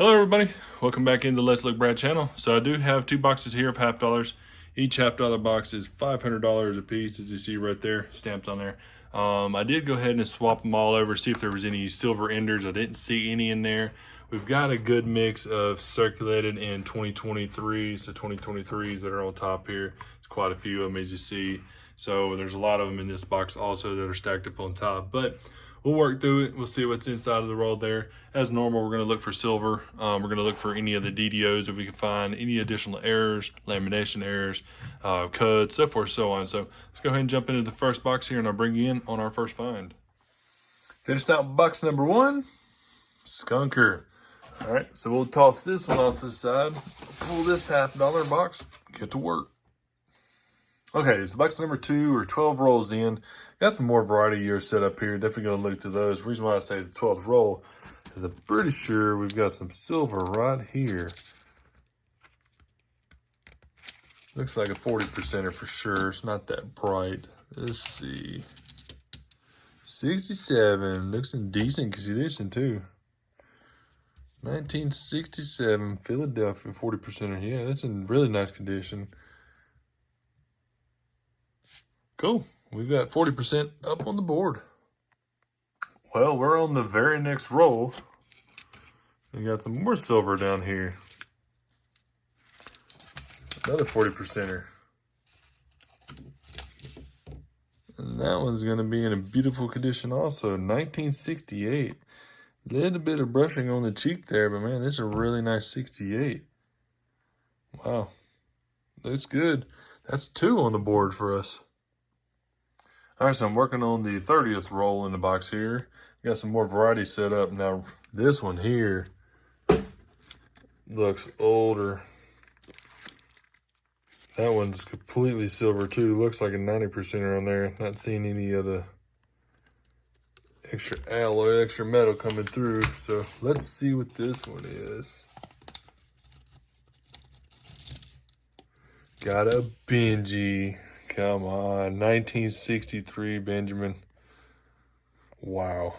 Hello everybody, welcome back into Let's Look Brad channel. So I do have two boxes here of $50. Each $50 box is $500 a piece, as you see right there, stamped on there. I did go ahead and swap them all over, see if there was any silver enders. I didn't see any in there. We've got a good mix of circulated in 2023, so 2023s that are on top here. There's quite a few of them, as you see. So there's a lot of them in this box also that are stacked up on top, but we'll work through it. We'll see what's inside of the roll there. As normal, we're going to look for silver. We're going to look for any of the DDOs if we can find any additional errors, lamination errors, cuts, so forth, so on. So let's go ahead and jump into the first box here, and I'll bring you in on our first find. Finished out box number one, Skunker. All right, so we'll toss this one off to the side, pull this $50 box, get to work. Okay, so box number two, or 12 rolls in. Got some more variety years set up here. Definitely going to look to those. The reason why I say the 12th roll is I'm pretty sure we've got some silver right here. Looks like a 40%er for sure. It's not that bright. Let's see. 67. Looks in decent condition too. 1967 Philadelphia 40%er. Yeah, that's in really nice condition. Cool. We've got 40% up on the board. Well, we're on the very next roll. We got some more silver down here. Another 40%er. And that one's going to be in a beautiful condition also. 1968. A little bit of brushing on the cheek there, but man, this is a really nice 68. Wow. Looks good. That's two on the board for us. All right, so I'm working on the 30th roll in the box here. Got some more variety set up. Now, this one here looks older. That one's completely silver too. Looks like a 90%er on there. Not seeing any of the extra alloy, extra metal coming through. So let's see what this one is. Got a Benji. Come on, 1963 Benjamin. Wow.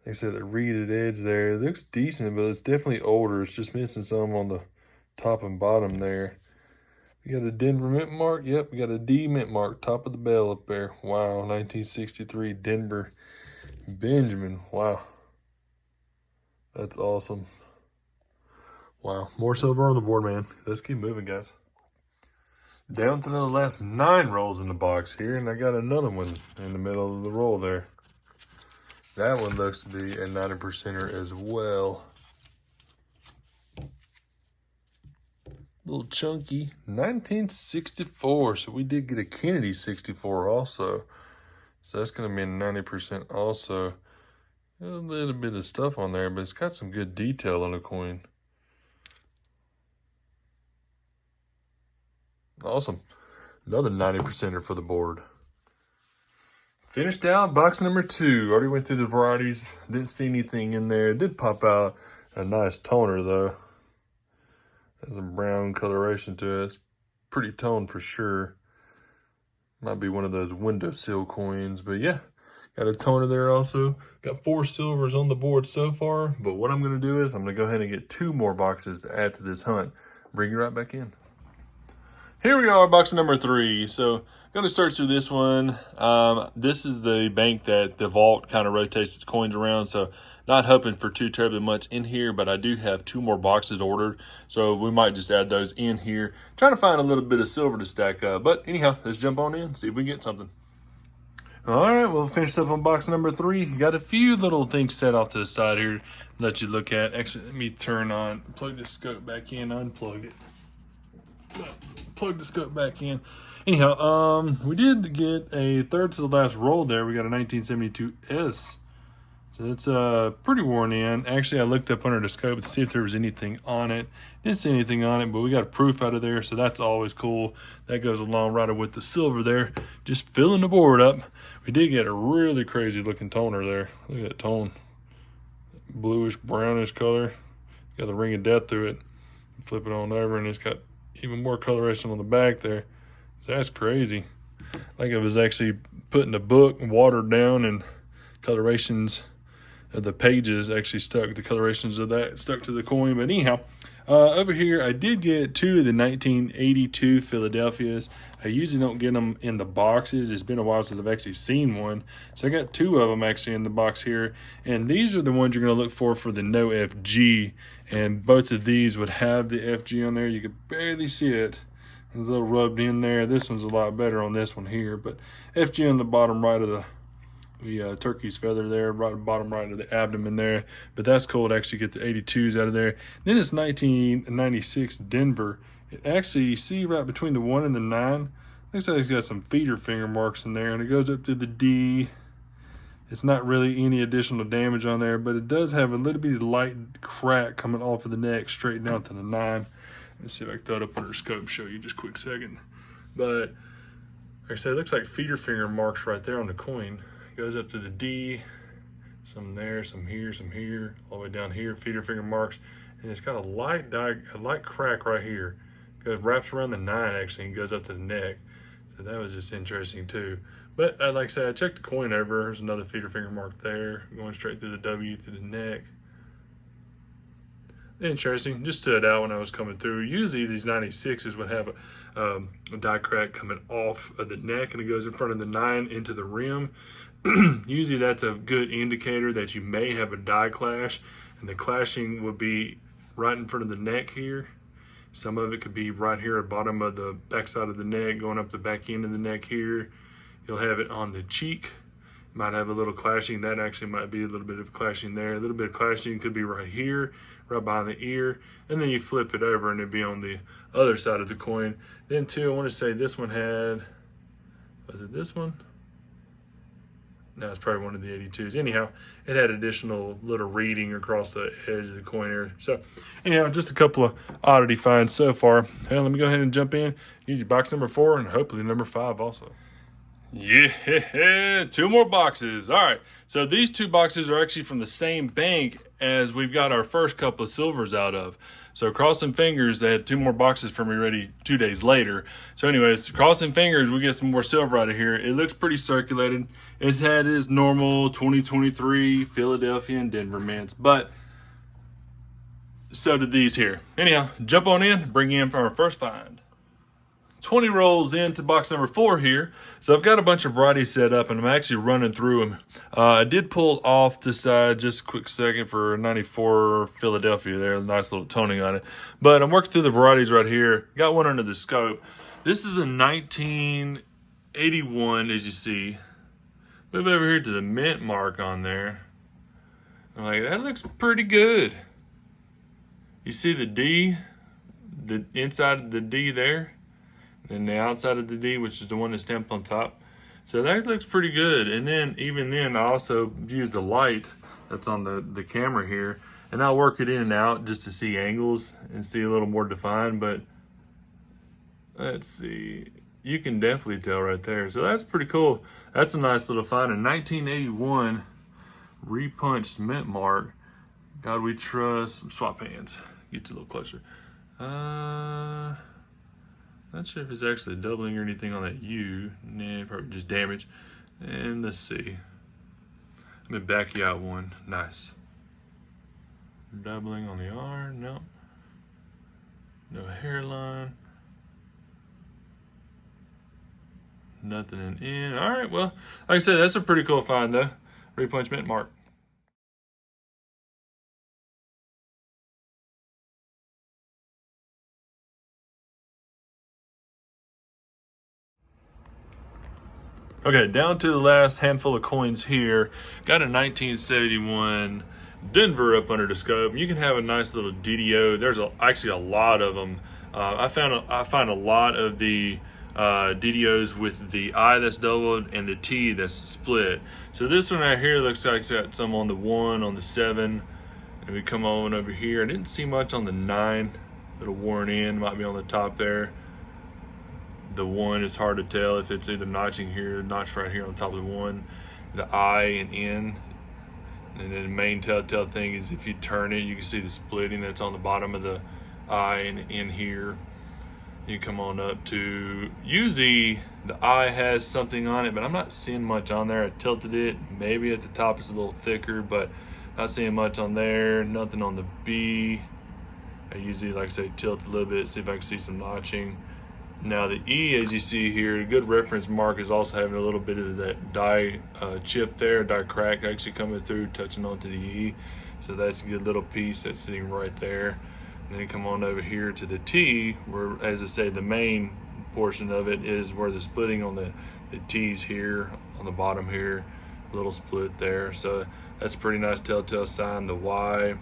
Like I said, the reeded edge there. It looks decent, but it's definitely older. It's just missing some on the top and bottom there. We got a Denver mint mark. Yep, we got a D mint mark, top of the bell up there. Wow, 1963 Denver Benjamin. Wow. That's awesome. Wow, more silver on the board, man. Let's keep moving, guys. Down to the last 9 rolls in the box here, and I got another one in the middle of the roll there. That one looks to be a 90%er as well. A little chunky. 1964, so we did get a Kennedy 64 also. So that's going to be a 90% also. A little bit of stuff on there, but it's got some good detail on the coin. Awesome. Another 90%er for the board. Finished out box number 2. Already went through the varieties. Didn't see anything in there. It did pop out a nice toner though. Has a brown coloration to it. It's pretty toned for sure. Might be one of those windowsill coins, but yeah. Got a toner there also. Got 4 silvers on the board so far. But what I'm going to do is I'm going to go ahead and get 2 more boxes to add to this hunt. Bring you right back in. Here we are, box number 3. So I'm going to search through this one. This is the bank that the vault kind of rotates its coins around. So not hoping for too terribly much in here, but I do have 2 more boxes ordered. So we might just add those in here. Trying to find a little bit of silver to stack up. But anyhow, let's jump on in, see if we get something. All right, we'll finish up on box number 3. Got a few little things set off to the side here. Let you look at. Actually, let me plug this scope back in, unplug it. Plug the scope back in. Anyhow, we did get a third to the last roll there. We got a 1972S. So it's pretty worn in. Actually, I looked up under the scope to see if there was anything on it. Didn't see anything on it, but we got a proof out of there, so that's always cool. That goes along right with the silver there. Just filling the board up. We did get a really crazy looking toner there. Look at that tone. Bluish, brownish color. Got the ring of death through it. Flip it on over, and it's got even more coloration on the back there. So that's crazy. Like it was actually put in a book and watered down, and colorations the pages actually stuck, the colorations of that stuck to the coin. But anyhow, over here I did get 2 of the 1982 Philadelphias. I usually don't get them in the boxes. It's been a while since I've actually seen one. So I got 2 of them actually in the box here. And these are the ones you're going to look for the no FG. And both of these would have the FG on there. You could barely see it. It's a little rubbed in there. This one's a lot better on this one here. But FG on the bottom right of the turkey's feather there, right bottom right of the abdomen there. But that's cool to actually get the 82s out of there. Then it's 1996 Denver. It actually, you see right between the 1 and the 9, looks like it's got some feeder finger marks in there, and it goes up to the D. It's not really any additional damage on there, but it does have a little bit of light crack coming off of the neck straight down to the 9. Let's see if I can throw it up under scope and show you just a quick second. But like I said, it looks like feeder finger marks right there on the coin. Goes up to the D, some there, some here, all the way down here, feeder finger marks, and it's got a light crack right here. It wraps around the 9 actually and goes up to the neck. So that was just interesting too. But like I said, I checked the coin over. There's another feeder finger mark there, going straight through the W to the neck. Interesting, just stood out when I was coming through. Usually these 96s would have a die crack coming off of the neck, and it goes in front of the 9 into the rim. Usually that's a good indicator that you may have a die clash, and the clashing would be right in front of the neck here. Some of it could be right here at the bottom of the backside of the neck, going up the back end of the neck here. You'll have it on the cheek. Might have a little clashing. That actually might be a little bit of clashing there. A little bit of clashing could be right here, right behind the ear, and then you flip it over and it'd be on the other side of the coin. Then too, I want to say this one had, was it this one? No, it's probably one of the 82s. Anyhow, it had additional little reading across the edge of the coin area. So anyhow, just a couple of oddity finds so far. Hey, let me go ahead and jump in. Use your box number 4 and hopefully number 5 also. Yeah, 2 more boxes. All right, so these 2 boxes are actually from the same bank as we've got our first couple of silvers out of. So crossing fingers, they had 2 more boxes for me ready 2 days later. So anyways, crossing fingers, we get some more silver out of here. It looks pretty circulated. It's had its normal 2023 Philadelphia and Denver mints, but so did these here. Anyhow, jump on in, bring in for our first find. 20 rolls into box number 4 here. So I've got a bunch of varieties set up and I'm actually running through them. I did pull off the side just a quick second for 94 Philadelphia there. A nice little toning on it. But I'm working through the varieties right here. Got one under the scope. This is a 1981, as you see. Move over here to the mint mark on there. I'm like, that looks pretty good. You see the D, the inside of the D there? And the outside of the D, which is the one that's stamped on top. So that looks pretty good. And then, even then, I also use the light that's on the camera here, and I'll work it in and out just to see angles and see a little more defined. But let's see, you can definitely tell right there. So that's pretty cool. That's a nice little find. A 1981 repunched mint mark. God we trust. Swap hands. Get you a little closer. Not sure if it's actually doubling or anything on that U. Nah, probably just damage. And let's see. Let me back you out one. Nice. Doubling on the R. No. No hairline. Nothing in N. All right, well, like I said, that's a pretty cool find, though. Repunch mint mark. Okay, down to the last handful of coins here. Got a 1971 Denver up under the scope. You can have a nice little DDO. There's actually a lot of them. I find a lot of the DDOs with the I that's doubled and the T that's split. So this one right here looks like it's got some on the 1, on the 7, and we come on over here. I didn't see much on the 9. Little worn in, might be on the top there. The 1 is hard to tell if it's either notching here, notch right here on top of the 1. The I and N. And then the main telltale thing is if you turn it, you can see the splitting that's on the bottom of the I and N here. You come on up to, usually the I has something on it, but I'm not seeing much on there. I tilted it, maybe at the top it's a little thicker, but Not seeing much on there. Nothing on the B. I usually, like I say, tilt a little bit, see if I can see some notching. Now the E, as you see here, a good reference mark is also having a little bit of that die chip there, die crack actually coming through, touching onto the E. So that's a good little piece that's sitting right there. And then come on over here to the T, where, as I say, the main portion of it is where the splitting on the T's here, on the bottom here, a little split there. So that's a pretty nice telltale sign. The Y.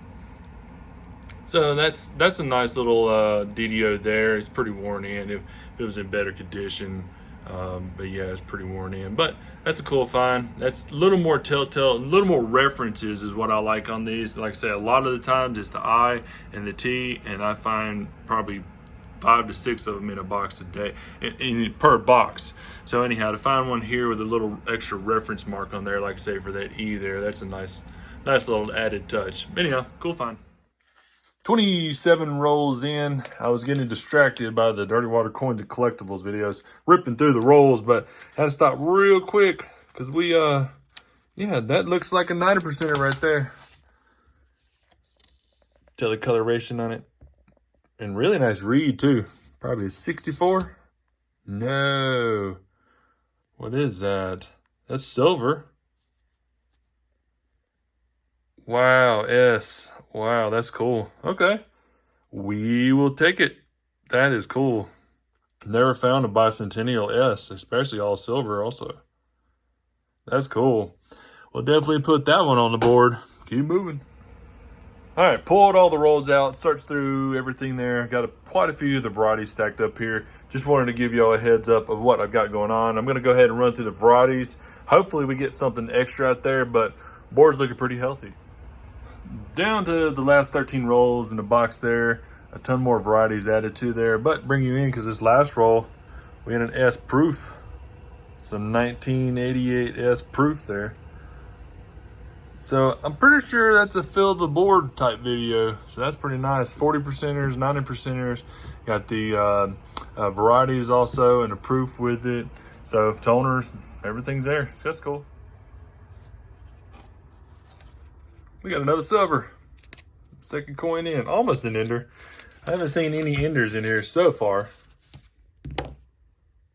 So that's a nice little DDO there. It's pretty worn in. If it was in better condition, but yeah, it's pretty worn in. But that's a cool find. That's a little more telltale, a little more references is what I like on these. Like I say, a lot of the times it's the I and the T, and I find probably 5 to 6 of them in a box a day, per box. So anyhow, to find one here with a little extra reference mark on there, like I say, for that E there, that's a nice little added touch. Anyhow, cool find. 27 rolls in. I was getting distracted by the Dirty Water Coins and Collectibles videos, ripping through the rolls, but had to stop real quick because we, yeah, that looks like a 90% right there. Tell the coloration on it. And really nice read, too. Probably a 64. No. What is that? That's silver. Wow, S. Wow, that's cool. Okay. We will take it. That is cool. Never found a bicentennial S, especially all silver also. That's cool. We'll definitely put that one on the board. Keep moving. All right, pulled all the rolls out, searched through everything there. Got quite a few of the varieties stacked up here. Just wanted to give you all a heads up of what I've got going on. I'm going to go ahead and run through the varieties. Hopefully we get something extra out there, but board's looking pretty healthy. Down to the last 13 rolls in the box there. A ton more varieties added to there, but bring you in because this last roll, we had an S proof. Some 1988 S proof there. So I'm pretty sure that's a fill the board type video. So that's pretty nice. 40 percenters, 90 percenters. Got the varieties also and a proof with it. So toners, everything's there. So that's cool. We got another silver. Second coin in. Almost an ender. I haven't seen any enders in here so far.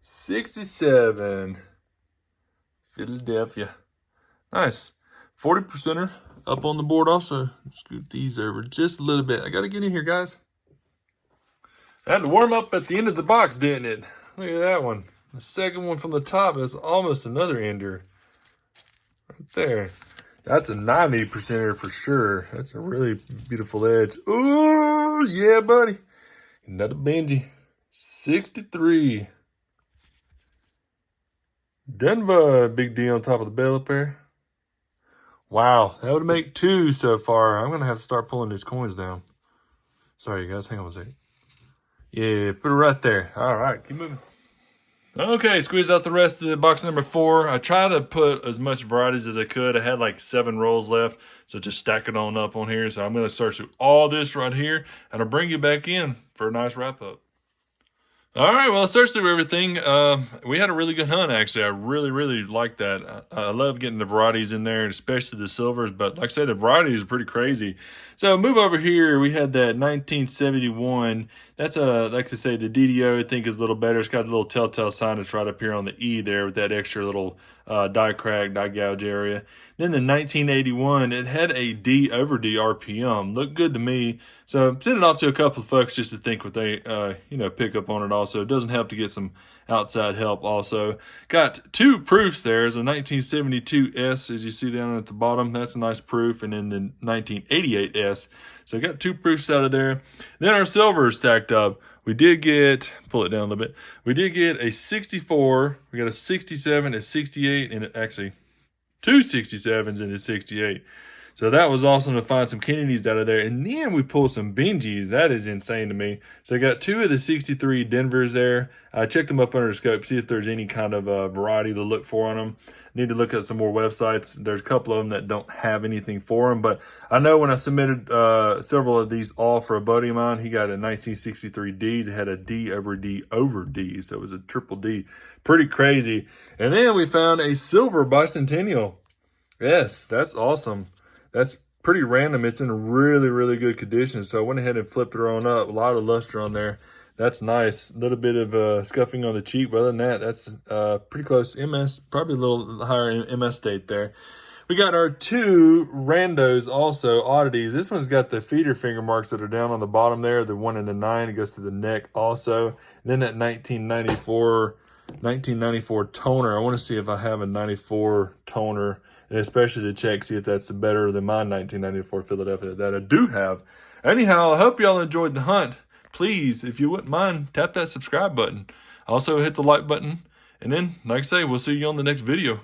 67. Philadelphia. Nice. 40 percenter up on the board also. Scoot these over just a little bit. I got to get in here, guys. I had to warm up at the end of the box, didn't it? Look at that one. The second one from the top is almost another ender. Right there. That's a 90 percenter for sure. That's a really beautiful edge. Ooh, yeah, buddy. Another Benji. 63. Denver. Big D on top of the bell up there. Wow, that would make 2 so far. I'm going to have to start pulling these coins down. Sorry, guys. Hang on a second. Yeah, put it right there. All right, keep moving. Okay, squeeze out the rest of the box number 4. I tried to put as much varieties as I could. I had like 7 rolls left, so just stack it on up on here. So I'm going to search through all this right here, and I'll bring you back in for a nice wrap-up. All right, well, I searched through everything. We had a really good hunt, actually. I really liked that. I love getting the varieties in there, especially the silvers. But like I said, the varieties are pretty crazy. So move over here. We had that 1971. That's like I say, the DDO I think is a little better. It's got a little telltale sign that's right up here on the E there with that extra little die crack, die gouge area. Then the 1981, it had a D over D RPM. Looked good to me. So send it off to a couple of folks just to think what they, pick up on it also. It doesn't help to get some outside help also. Got 2 proofs there. There's a 1972 S, as you see down at the bottom. That's a nice proof. And then the 1988 S. So I got 2 proofs out of there. Then our silver stacked up. We did get, pull it down a little bit. We did get a 64. We got a 67, a 68, and actually 2 67s and a 68. So that was awesome to find some Kennedys out of there. And then we pulled some Benjis. That is insane to me. So I got 2 of the 63 Denvers there. I checked them up under the scope, see if there's any kind of variety to look for on them. Need to look at some more websites. There's a couple of them that don't have anything for them. But I know when I submitted several of these all for a buddy of mine, he got a 1963 Ds. It had a D over D over D. So it was a triple D. Pretty crazy. And then we found a silver bicentennial. Yes, that's awesome. That's pretty random. It's in really, really good condition. So I went ahead and flipped her on up. A lot of luster on there. That's nice. A little bit of scuffing on the cheek, but other than that, that's pretty close. MS, probably a little higher in MS state there. We got our two randos also, oddities. This one's got the feeder finger marks that are down on the bottom there. The 1 and the 9, it goes to the neck also. And then that 1994 toner. I want to see if I have a 94 toner, and especially to check, see if that's better than my 1994 Philadelphia that I do have. Anyhow, I hope y'all enjoyed the hunt. Please, if you wouldn't mind, tap that subscribe button. Also hit the like button. And then, like I say, we'll see you on the next video.